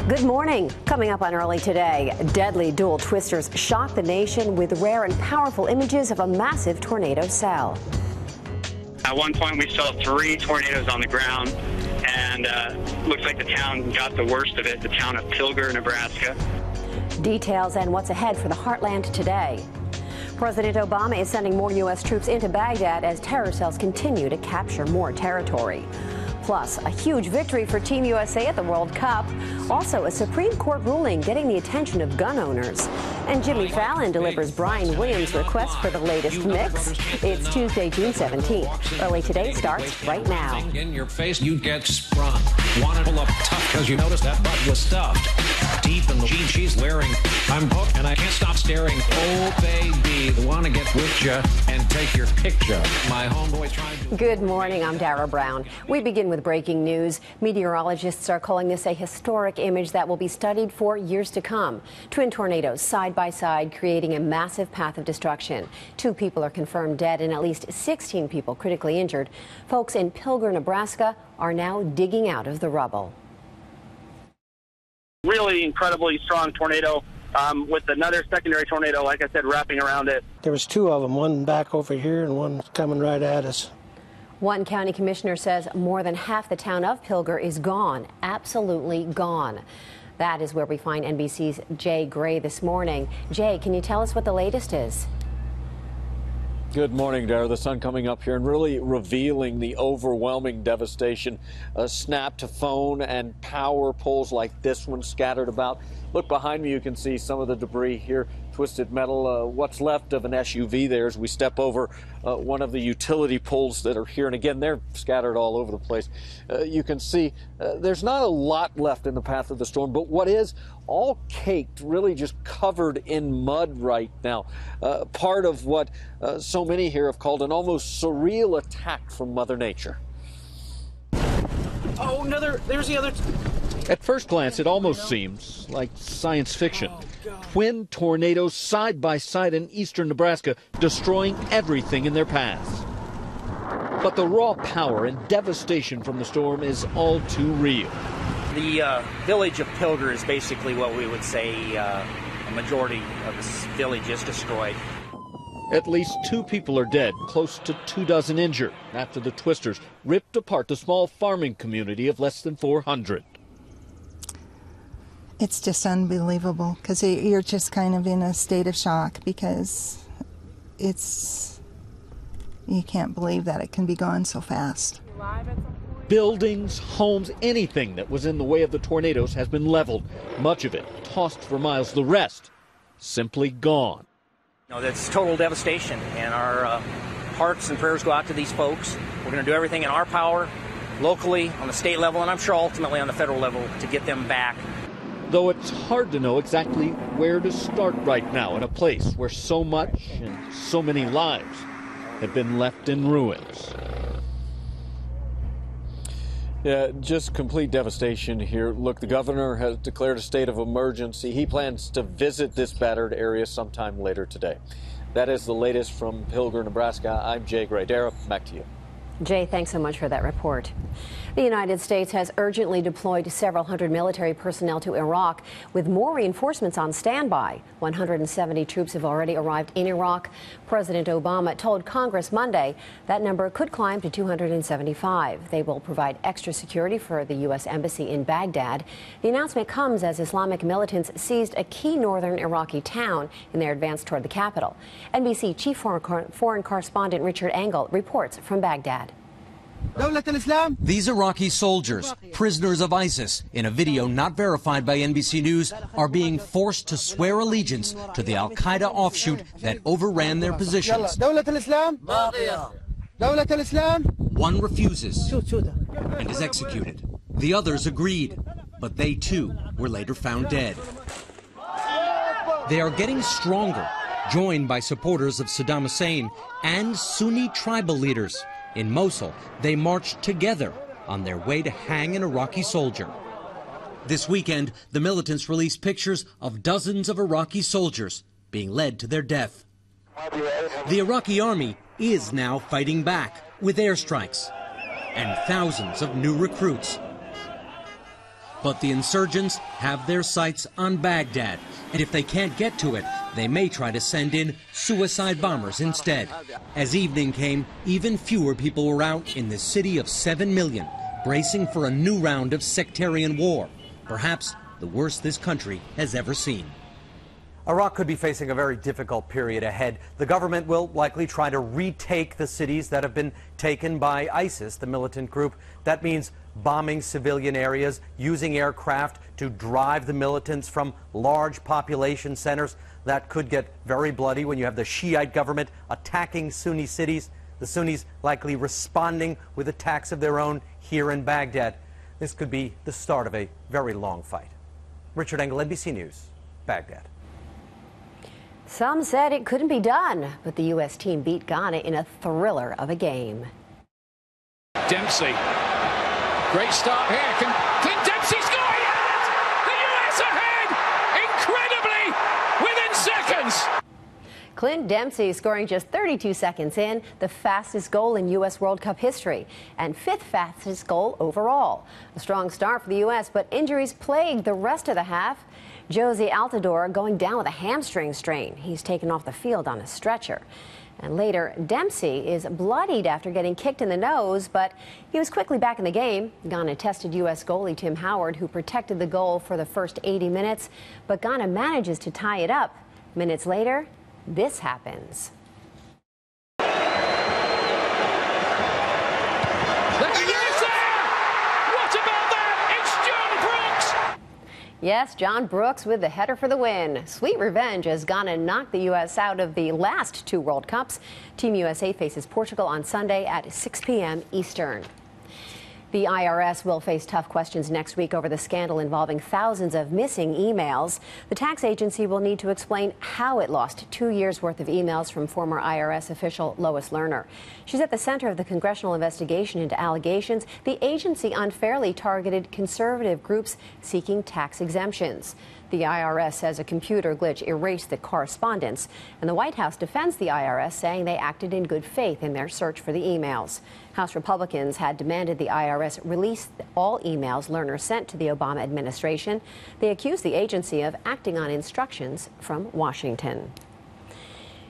Good morning. Coming up on Early Today, deadly dual twisters shock the nation with rare and powerful images of a massive tornado cell. At one point, we saw 3 tornadoes on the ground, and looks like the town got the worst of it, the town of Pilger, Nebraska. Details and what's ahead for the heartland today. President Obama is sending more U.S. troops into Baghdad as terror cells continue to capture more territory. Plus, a huge victory for Team USA at the World Cup. Also, a Supreme Court ruling getting the attention of gun owners. And Jimmy Fallon delivers Brian Williams' request for the latest mix. It's Tuesday, June 17th. Early Today starts right now. In your face, you get sprung. Want to pull up tough because you noticed that butt was stuffed. Deep in the jeans she's wearing. I'm hooked and I can't stop staring. Oh, baby, want to get with you and take your picture. My homeboy tried to... Good morning, I'm Dara Brown. We begin with breaking news. Meteorologists are calling this a historic image that will be studied for years to come. Twin tornadoes side by side, creating a massive path of destruction. 2 people are confirmed dead and at least 16 people critically injured. Folks in Pilger, Nebraska are now digging out of the rubble. Really incredibly strong tornado with another secondary tornado, like I said, wrapping around it. There was 2 of them, one back over here and one coming right at us. One county commissioner says more than half the town of Pilger is gone, absolutely gone. That is where we find NBC's Jay Gray this morning. Jay, can you tell us what the latest is? Good morning, Dara. The sun coming up here and really revealing the overwhelming devastation. Snapped phone and power poles like this one scattered about. Look behind me, you can see some of the debris here. Twisted metal, what's left of an SUV there as we step over one of the utility poles that are here. And again, they're scattered all over the place. You can see there's not a lot left in the path of the storm, but what is all caked, really just covered in mud right now. Part of what so many here have called an almost surreal attack from Mother Nature. Oh, there's the other... At first glance, it almost seems like science fiction. Twin tornadoes side by side in eastern Nebraska, destroying everything in their paths. But the raw power and devastation from the storm is all too real. The village of Pilger is basically what we would say a majority of this village is destroyed. At least 2 people are dead, close to 24 injured, after the twisters ripped apart the small farming community of less than 400. It's just unbelievable because you're just kind of in a state of shock because you can't believe that it can be gone so fast. Buildings, homes, anything that was in the way of the tornadoes has been leveled. Much of it tossed for miles, the rest simply gone. That's total devastation, and our hearts and prayers go out to these folks. We're going to do everything in our power, locally, on the state level, and I'm sure ultimately on the federal level, to get them back. Though it's hard to know exactly where to start right now in a place where so much and so many lives have been left in ruins. Yeah, just complete devastation here. Look, the governor has declared a state of emergency. He plans to visit this battered area sometime later today. That is the latest from Pilger, Nebraska. I'm Jay Gray. Dara, back to you. Jay, thanks so much for that report. The United States has urgently deployed several hundred military personnel to Iraq, with more reinforcements on standby. 170 troops have already arrived in Iraq. President Obama told Congress Monday that number could climb to 275. They will provide extra security for the U.S. Embassy in Baghdad. The announcement comes as Islamic militants seized a key northern Iraqi town in their advance toward the capital. NBC Chief Foreign Correspondent Richard Engel reports from Baghdad. These Iraqi soldiers, prisoners of ISIS, in a video not verified by NBC News, are being forced to swear allegiance to the al-Qaeda offshoot that overran their positions. One refuses and is executed. The others agreed, but they too were later found dead. They are getting stronger, joined by supporters of Saddam Hussein and Sunni tribal leaders. In Mosul, they marched together on their way to hang an Iraqi soldier. This weekend, the militants released pictures of dozens of Iraqi soldiers being led to their death. The Iraqi army is now fighting back with airstrikes and thousands of new recruits. But the insurgents have their sights on Baghdad, and if they can't get to it, they may try to send in suicide bombers instead. As evening came, even fewer people were out in the city of 7 million, bracing for a new round of sectarian war, perhaps the worst this country has ever seen. Iraq could be facing a very difficult period ahead. The government will likely try to retake the cities that have been taken by ISIS, the militant group. That means bombing civilian areas, using aircraft to drive the militants from large population centers. That could get very bloody when you have the Shiite government attacking Sunni cities, the Sunnis likely responding with attacks of their own here in Baghdad. This could be the start of a very long fight. Richard Engel, NBC News, Baghdad. Some said it couldn't be done, but the U.S. team beat Ghana in a thriller of a game. Dempsey. Great start here. Can Dempsey score yet? The U.S. ahead! Incredibly, within seconds. Clint Dempsey scoring just 32 seconds in, the fastest goal in U.S. World Cup history, and 5th fastest goal overall. A strong start for the U.S., but injuries plagued the rest of the half. Josie Altidore going down with a hamstring strain. He's taken off the field on a stretcher. And later, Dempsey is bloodied after getting kicked in the nose, but he was quickly back in the game. Ghana tested U.S. goalie Tim Howard, who protected the goal for the first 80 minutes, but Ghana manages to tie it up. Minutes later, this happens. Yes, John Brooks with the header for the win. Sweet revenge as Ghana knocked the U.S. out of the last 2 World Cups. Team USA faces Portugal on Sunday at 6 p.m. Eastern. The IRS will face tough questions next week over the scandal involving thousands of missing emails. The tax agency will need to explain how it lost 2 years' worth of emails from former IRS official Lois Lerner. She's at the center of the congressional investigation into allegations the agency unfairly targeted conservative groups seeking tax exemptions. The IRS says a computer glitch erased the correspondence, and the White House defends the IRS, saying they acted in good faith in their search for the emails. House Republicans had demanded the IRS release all emails Lerner sent to the Obama administration. They accused the agency of acting on instructions from Washington.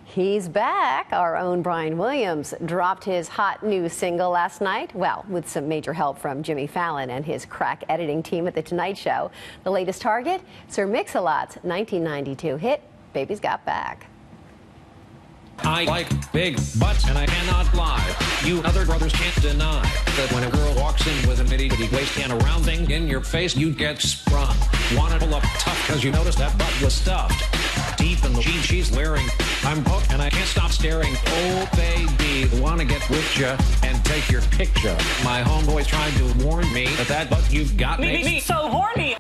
He's back. Our own Brian Williams dropped his hot new single last night. Well, with some major help from Jimmy Fallon and his crack editing team at The Tonight Show. The latest target, Sir Mix-a-Lot's 1992 hit, Baby's Got Back. I like big butts, and I cannot lie. You other brothers can't deny that when a girl walks in with an itty-bitty waist and a round thing in your face, you get sprung. Want to pull up tough because you noticed that butt was stuffed. Deep in the jeans she's wearing, I'm hooked and I can't stop staring. Oh, baby, want to get with ya and take your picture. My homeboys tried to warn me that butt you've got me so horny.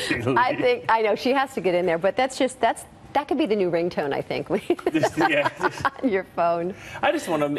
I know she has to get in there, but that could be the new ringtone, I think. On your phone. I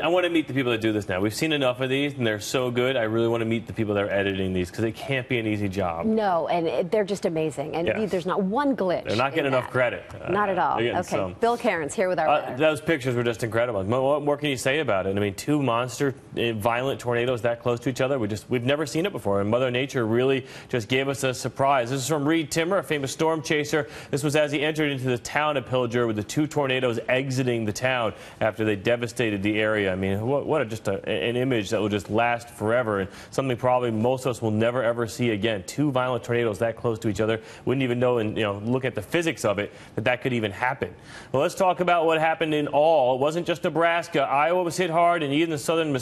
want to meet the people that do this now. We've seen enough of these, and they're so good. I really want to meet the people that are editing these, because it can't be an easy job. No, and they're just amazing. And there's not one glitch. They're not getting enough credit. Not at all. Okay, some. Bill Cairns here with our weather. Those pictures were just incredible. What more can you say about it? I mean, 2 monster, violent tornadoes that close to each other. We've never seen it before, and Mother Nature really just gave us a surprise. This is from Reed Timmer, a famous storm chaser. This was as he entered into the town of Pillager, with the 2 tornadoes exiting the town after they devastated the area. I mean, what just an image that will just last forever, and something probably most of us will never ever see again. 2 violent tornadoes that close to each other. Wouldn't even know, and look at the physics of it, that could even happen. Well, let's talk about what happened in all. It wasn't just Nebraska. Iowa was hit hard, and even the southern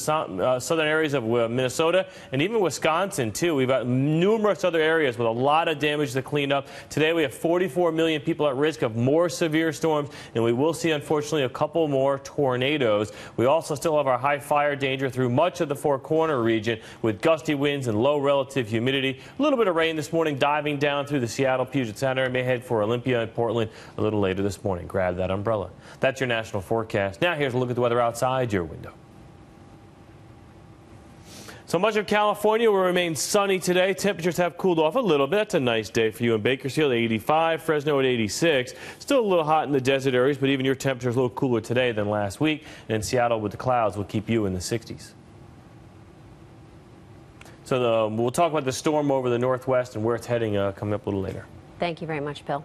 areas of Minnesota and even Wisconsin too. We've got numerous other areas with a lot of damage to clean up. Today we have 44 million people at risk of more severe storms, and we will see, unfortunately, a couple more tornadoes. We also still have our high fire danger through much of the Four Corner region, with gusty winds and low relative humidity. A little bit of rain this morning diving down through the Seattle Puget Sound area. May head for Olympia and Portland a little later this morning. Grab that umbrella. That's your national forecast. Now here's a look at the weather outside your window. So much of California will remain sunny today. Temperatures have cooled off a little bit. That's a nice day for you in Bakersfield, 85, Fresno at 86. Still a little hot in the desert areas, but even your temperature is a little cooler today than last week. And in Seattle with the clouds will keep you in the 60s. So So we'll talk about the storm over the northwest and where it's heading coming up a little later. Thank you very much, Bill.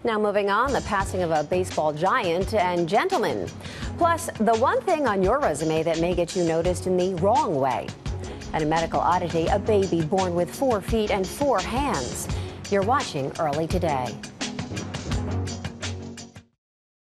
Now moving on, the passing of a baseball giant and gentleman. Plus, the one thing on your resume that may get you noticed in the wrong way. And a medical oddity, a baby born with 4 feet and 4 hands. You're watching Early Today.